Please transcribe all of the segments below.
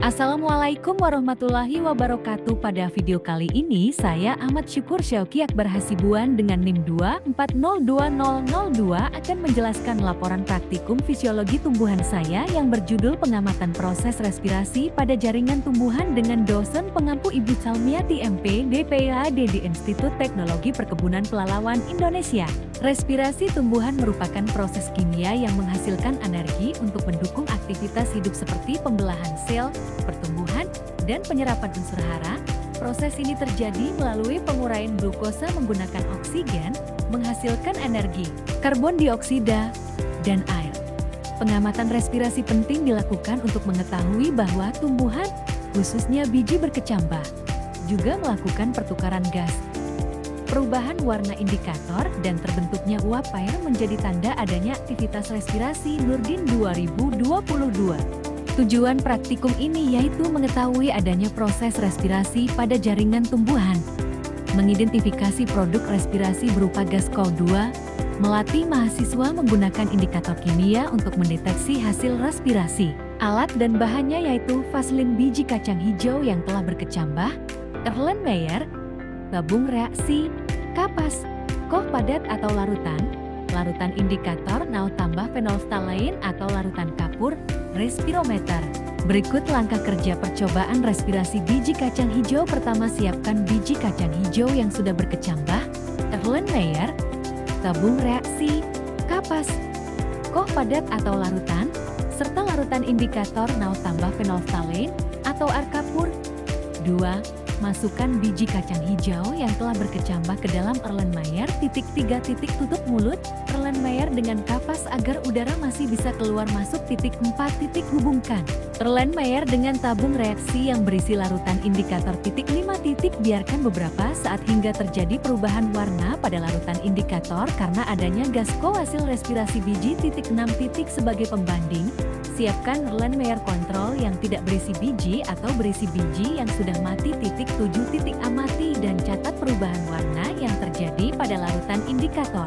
Assalamualaikum warahmatullahi wabarakatuh. Pada video kali ini saya Ahmad Syukur Syauki Akbar Hasibuan dengan NIM 2402002 akan menjelaskan laporan praktikum fisiologi tumbuhan saya yang berjudul pengamatan proses respirasi pada jaringan tumbuhan dengan dosen pengampu Ibu Salmiati MP DPhD di Institut Teknologi Perkebunan Pelalawan Indonesia. Respirasi tumbuhan merupakan proses kimia yang menghasilkan energi untuk mendukung aktivitas hidup seperti pembelahan sel, pertumbuhan, dan penyerapan unsur hara. Proses ini terjadi melalui penguraian glukosa menggunakan oksigen, menghasilkan energi, karbon dioksida, dan air. Pengamatan respirasi penting dilakukan untuk mengetahui bahwa tumbuhan, khususnya biji berkecambah, juga melakukan pertukaran gas. Perubahan warna indikator dan terbentuknya uap air menjadi tanda adanya aktivitas respirasi Nurdin 2022. Tujuan praktikum ini yaitu mengetahui adanya proses respirasi pada jaringan tumbuhan, mengidentifikasi produk respirasi berupa gas CO2, melatih mahasiswa menggunakan indikator kimia untuk mendeteksi hasil respirasi. Alat dan bahannya yaitu vaselin biji kacang hijau yang telah berkecambah, Erlenmeyer, tabung reaksi, kapas, koh padat atau larutan, larutan indikator NaO tambah fenolftalein atau larutan kapur, respirometer. Berikut langkah kerja percobaan respirasi biji kacang hijau. Pertama, siapkan biji kacang hijau yang sudah berkecambah, Erlenmeyer, tabung reaksi, kapas, koh padat atau larutan, serta larutan indikator NaO tambah fenolftalein atau air kapur. 2. Masukkan biji kacang hijau yang telah berkecambah ke dalam Erlenmeyer. 3. Tutup mulut Erlenmeyer dengan kapas agar udara masih bisa keluar masuk. 4. Hubungkan Erlenmeyer dengan tabung reaksi yang berisi larutan indikator. 5. Biarkan beberapa saat hingga terjadi perubahan warna pada larutan indikator karena adanya gas hasil respirasi biji. 6. Sebagai pembanding, siapkan Erlenmeyer kontrol yang tidak berisi biji atau berisi biji yang sudah mati. 7. Amati dan catat perubahan warna yang terjadi pada larutan indikator.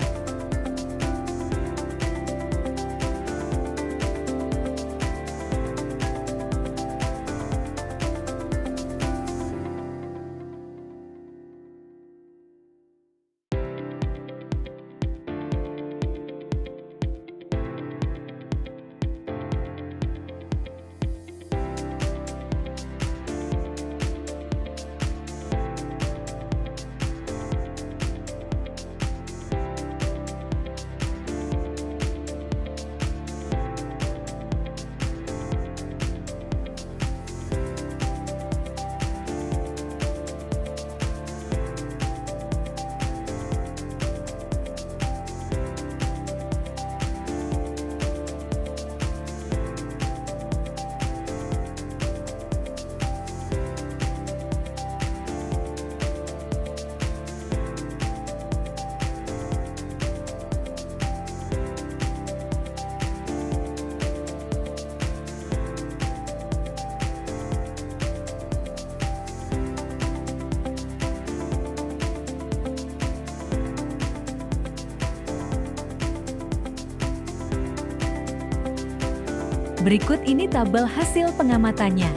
Berikut ini tabel hasil pengamatannya.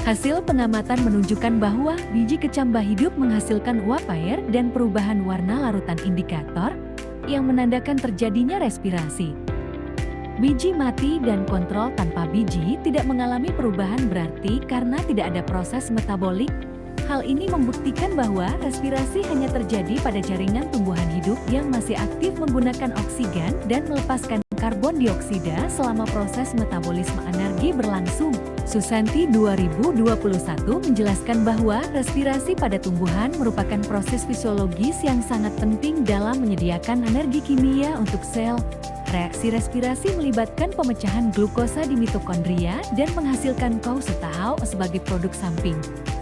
Hasil pengamatan menunjukkan bahwa biji kecambah hidup menghasilkan uap air dan perubahan warna larutan indikator yang menandakan terjadinya respirasi. Biji mati dan kontrol tanpa biji tidak mengalami perubahan berarti karena tidak ada proses metabolik. Hal ini membuktikan bahwa respirasi hanya terjadi pada jaringan tumbuhan hidup yang masih aktif menggunakan oksigen dan melepaskan karbon dioksida selama proses metabolisme energi berlangsung. Susanti 2021 menjelaskan bahwa respirasi pada tumbuhan merupakan proses fisiologis yang sangat penting dalam menyediakan energi kimia untuk sel. Reaksi respirasi melibatkan pemecahan glukosa di mitokondria dan menghasilkan KOH sebagai produk samping.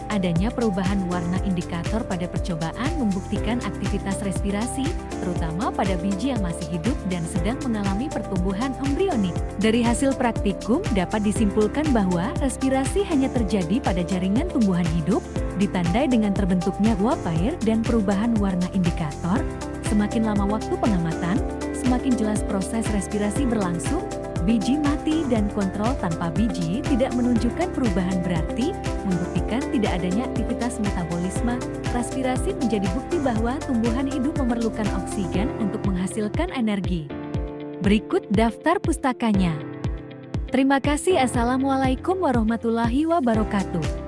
Adanya perubahan warna indikator pada percobaan membuktikan aktivitas respirasi, terutama pada biji yang masih hidup dan sedang mengalami pertumbuhan embrionik. Dari hasil praktikum dapat disimpulkan bahwa respirasi hanya terjadi pada jaringan tumbuhan hidup, ditandai dengan terbentuknya uap air dan perubahan warna indikator. Semakin lama waktu pengamatan, semakin jelas proses respirasi berlangsung. Biji mati dan kontrol tanpa biji tidak menunjukkan perubahan berarti, membuktikan tidak adanya aktivitas metabolisme. Respirasi menjadi bukti bahwa tumbuhan hidup memerlukan oksigen untuk menghasilkan energi. Berikut daftar pustakanya. Terima kasih. Assalamualaikum warahmatullahi wabarakatuh.